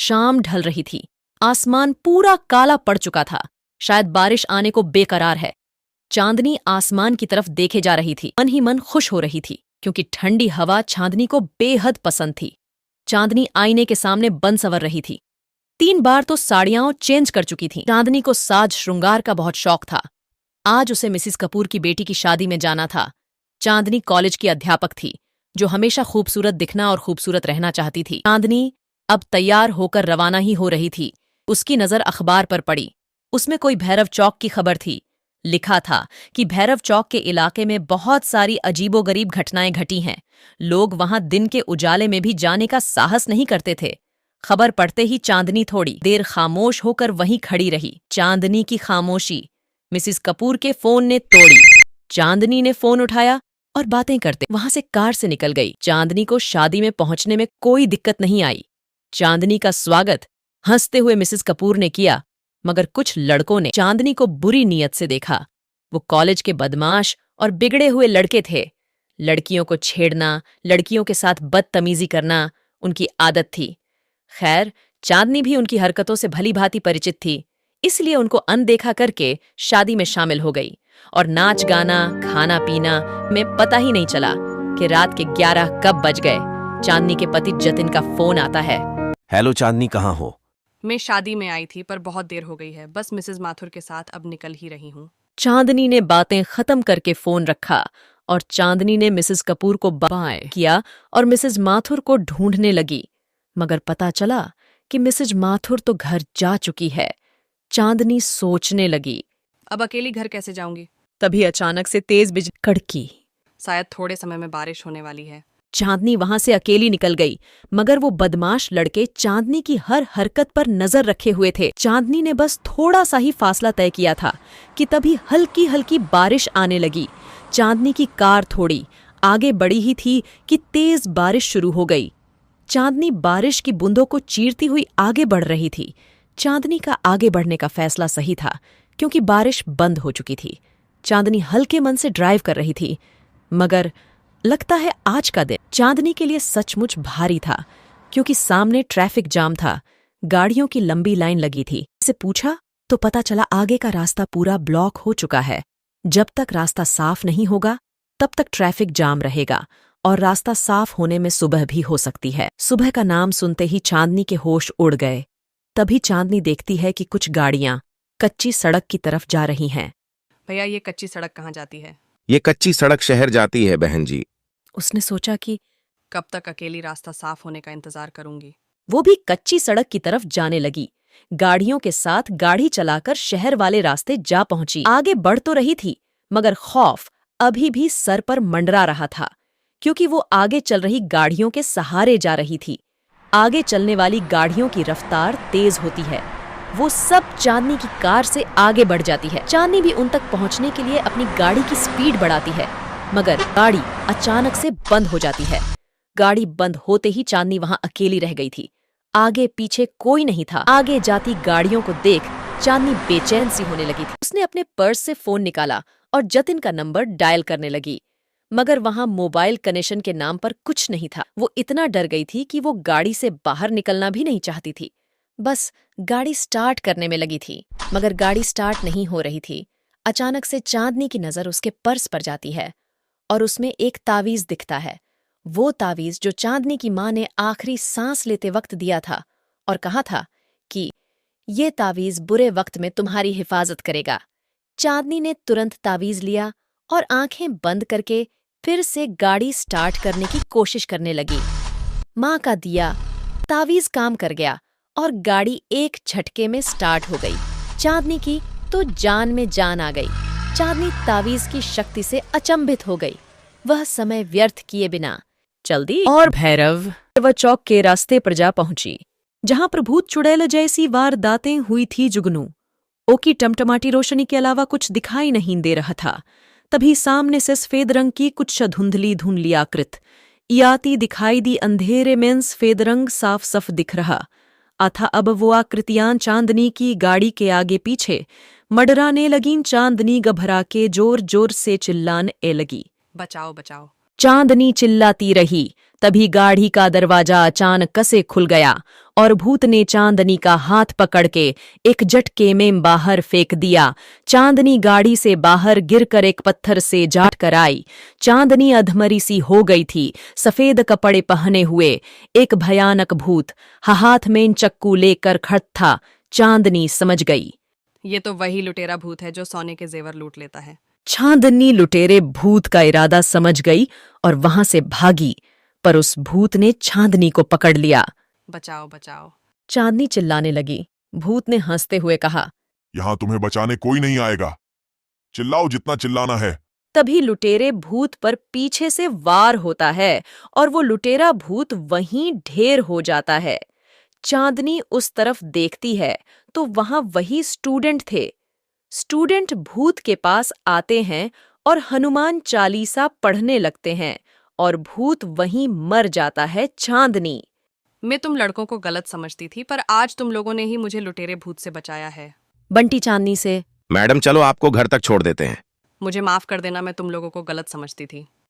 शाम ढल रही थी। आसमान पूरा काला पड़ चुका था। शायद बारिश आने को बेकरार है। चांदनी आसमान की तरफ देखे जा रही थी। मन ही मन खुश हो रही थी क्योंकि ठंडी हवा चांदनी को बेहद पसंद थी। चांदनी आईने के सामने बन संवर रही थी। 3 बार तो साड़ियां चेंज कर चुकी थी। चांदनी को साज श्रृंगार का बहुत शौक था। आज उसे मिसिस कपूर की बेटी की शादी में जाना था। चांदनी कॉलेज की अध्यापक थी जो हमेशा खूबसूरत दिखना और खूबसूरत रहना चाहती थी। चांदनी अब तैयार होकर रवाना ही हो रही थी। उसकी नजर अखबार पर पड़ी। उसमें कोई भैरव चौक की खबर थी। लिखा था कि भैरव चौक के इलाके में बहुत सारी अजीबोगरीब घटनाएं घटी हैं। लोग वहां दिन के उजाले में भी जाने का साहस नहीं करते थे। खबर पढ़ते ही चांदनी थोड़ी देर खामोश होकर वहीं खड़ी रही। चांदनी की खामोशी मिसिस कपूर के फोन ने तोड़ी। चांदनी ने फोन उठाया और बातें करते वहां से कार से निकल गई। चांदनी को शादी में पहुंचने में कोई दिक्कत नहीं आई। चांदनी का स्वागत हंसते हुए मिसिस कपूर ने किया, मगर कुछ लड़कों ने चांदनी को बुरी नीयत से देखा। वो कॉलेज के बदमाश और बिगड़े हुए लड़के थे। लड़कियों को छेड़ना, लड़कियों के साथ बदतमीजी करना उनकी आदत थी। खैर, चांदनी भी उनकी हरकतों से भली भांति परिचित थी, इसलिए उनको अनदेखा करके शादी में शामिल हो गई और नाच गाना, खाना पीना में पता ही नहीं चला कि रात के 11 कब बज गए। चांदनी के पति जतिन का फोन आता है। हेलो चांदनी, कहाँ हो? मैं शादी में आई थी पर बहुत देर हो गई है। बस मिसेस माथुर के साथ अब निकल ही रही हूँ। चांदनी ने बातें खत्म करके फोन रखा और चांदनी ने मिसेस कपूर को बाय किया और मिसेस माथुर को ढूंढने लगी, मगर पता चला कि मिसेस माथुर तो घर जा चुकी है। चांदनी सोचने लगी, अब अकेली घर कैसे जाऊंगी? तभी अचानक से तेज बिजली कड़की। शायद थोड़े समय में बारिश होने वाली है। चांदनी वहां से अकेली निकल गई, मगर वो बदमाश लड़के चांदनी की हर हरकत पर नजर रखे हुए थे। चांदनी ने बस थोड़ा सा ही फासला तय किया था कि तभी हल्की हल्की बारिश आने लगी। चांदनी की कार थोड़ी आगे बढ़ी ही थी कि तेज बारिश शुरू हो गई। चांदनी बारिश की बूंदों को चीरती हुई आगे बढ़ रही थी। चांदनी का आगे बढ़ने का फैसला सही था क्योंकि बारिश बंद हो चुकी थी। चांदनी हल्के मन से ड्राइव कर रही थी, मगर लगता है आज का दिन चांदनी के लिए सचमुच भारी था क्योंकि सामने ट्रैफिक जाम था। गाड़ियों की लंबी लाइन लगी थी। इसे पूछा तो पता चला आगे का रास्ता पूरा ब्लॉक हो चुका है। जब तक रास्ता साफ नहीं होगा तब तक ट्रैफिक जाम रहेगा और रास्ता साफ होने में सुबह भी हो सकती है। सुबह का नाम सुनते ही चांदनी के होश उड़ गए। तभी चांदनी देखती है कि कुछ गाड़ियां कच्ची सड़क की तरफ जा रही हैं। भैया, ये कच्ची सड़क कहाँ जाती है? ये कच्ची सड़क शहर जाती है बहन जी। उसने सोचा कि कब तक अकेली रास्ता साफ होने का इंतजार करूंगी। वो भी कच्ची सड़क की तरफ जाने लगी। गाड़ियों के साथ गाड़ी चलाकर शहर वाले रास्ते जा पहुंची। आगे बढ़ तो रही थी, मगर खौफ अभी भी सर पर मंडरा रहा था क्योंकि वो आगे चल रही गाड़ियों के सहारे जा रही थी। आगे चलने वाली गाड़ियों की रफ्तार तेज होती है। वो सब चांदनी की कार से आगे बढ़ जाती है। चांदनी भी उन तक पहुंचने के लिए अपनी गाड़ी की स्पीड बढ़ाती है, मगर गाड़ी अचानक से बंद हो जाती है। गाड़ी बंद होते ही चांदनी वहां अकेली रह गई थी। आगे पीछे कोई नहीं था। आगे जाती गाड़ियों को देख चांदनी बेचैन सी होने लगी थी। उसने अपने पर्स से फोन निकाला और जतिन का नंबर डायल करने लगी, मगर वहां मोबाइल कनेक्शन के नाम पर कुछ नहीं था। वो इतना डर गई थी कि वो गाड़ी से बाहर निकलना भी नहीं चाहती थी। बस गाड़ी स्टार्ट करने में लगी थी, मगर गाड़ी स्टार्ट नहीं हो रही थी। अचानक से चांदनी की नजर उसके पर्स पर जाती है और उसमें एक तावीज दिखता है। वो तावीज जो चांदनी की माँ ने आखिरी सांस लेते वक्त दिया था और कहा था कि ये तावीज बुरे वक्त में तुम्हारी हिफाजत करेगा। चांदनी ने तुरंत तावीज लिया और आंखें बंद करके फिर से गाड़ी स्टार्ट करने की कोशिश करने लगी। माँ का दिया तावीज काम कर गया और गाड़ी एक झटके में स्टार्ट हो गई। चांदनी की तो जान में जान आ गई। चांदनी तावीज की शक्ति से अचंभित हो गई। वह समय व्यर्थ किए बिना जल्दी और भैरव चौक के रास्ते पर जा पहुंची, जहां पर भूत चुड़ैल जैसी वारदातें हुई थी जुगनू। ओकी टमटमाटी रोशनी के अलावा कुछ दिखाई नहीं दे रहा था। तभी सामने से सफेद रंग की कुछ धुंधली धुंधली आकृत याती दिखाई दी। अंधेरे में सफेद रंग साफ साफ दिख रहा अथा। अब वो आकृतियां चांदनी की गाड़ी के आगे पीछे मडराने लगीं। चांदनी घबरा के जोर जोर से चिल्लाने लगी, बचाओ बचाओ। चांदनी चिल्लाती रही। तभी गाड़ी का दरवाजा अचानक से खुल गया और भूत ने चांदनी का हाथ पकड़ के एक झटके में बाहर फेंक दिया। चांदनी गाड़ी से बाहर गिरकर एक पत्थर से जाट कर आई। चांदनी अधमरी सी हो गई थी। सफेद कपड़े पहने हुए एक भयानक भूत हाथ में चक्कू लेकर खड़ा था। चांदनी समझ गई। ये तो वही लुटेरा भूत है जो सोने के जेवर लूट लेता है। चांदनी लुटेरे भूत का इरादा समझ गई और वहां से भागी, पर उस भूत ने चांदनी को पकड़ लिया। बचाओ बचाओ। चांदनी चिल्लाने लगी। भूत ने हंसते हुए कहा, यहाँ तुम्हें बचाने कोई नहीं आएगा। चिल्लाओ जितना चिल्लाना है। तभी लुटेरे भूत पर पीछे से वार होता है और वो लुटेरा भूत वहीं ढेर हो जाता है। चांदनी उस तरफ देखती है तो वहां वही स्टूडेंट थे। स्टूडेंट भूत के पास आते हैं और हनुमान चालीसा पढ़ने लगते हैं और भूत वहीं मर जाता है। चांदनी, मैं तुम लड़कों को गलत समझती थी, पर आज तुम लोगों ने ही मुझे लुटेरे भूत से बचाया है। बंटी चांदनी से, मैडम चलो आपको घर तक छोड़ देते हैं। मुझे माफ कर देना, मैं तुम लोगों को गलत समझती थी।